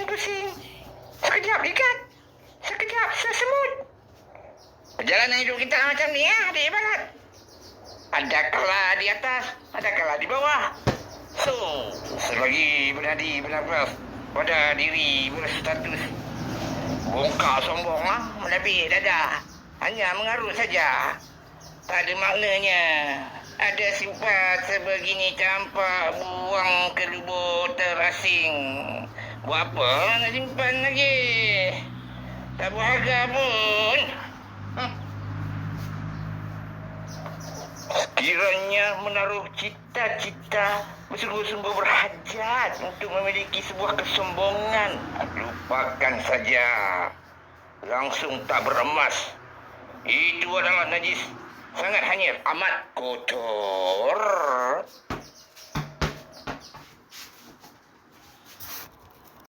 pusing. Sekejap ikat. Sekejap sesemut. Perjalanan hidup kita macam ni ya, adik ibarat. Ada kala di atas, ada kala di bawah. So, selagi bernadi bernafas pada diri berstatus bongkar sombong melebih dada, hanya mengarut saja. Tak ada maknanya. Ada sifat sebegini campak buang ke lubuk terasing. Buat apa nak simpan lagi? Tak berharga pun. Sekiranya menaruh cita-cita bersungguh-sungguh berhajat untuk memiliki sebuah kesombongan, lupakan saja. Langsung tak beremas. Itu adalah najis. Sangat hanyir, amat kotor.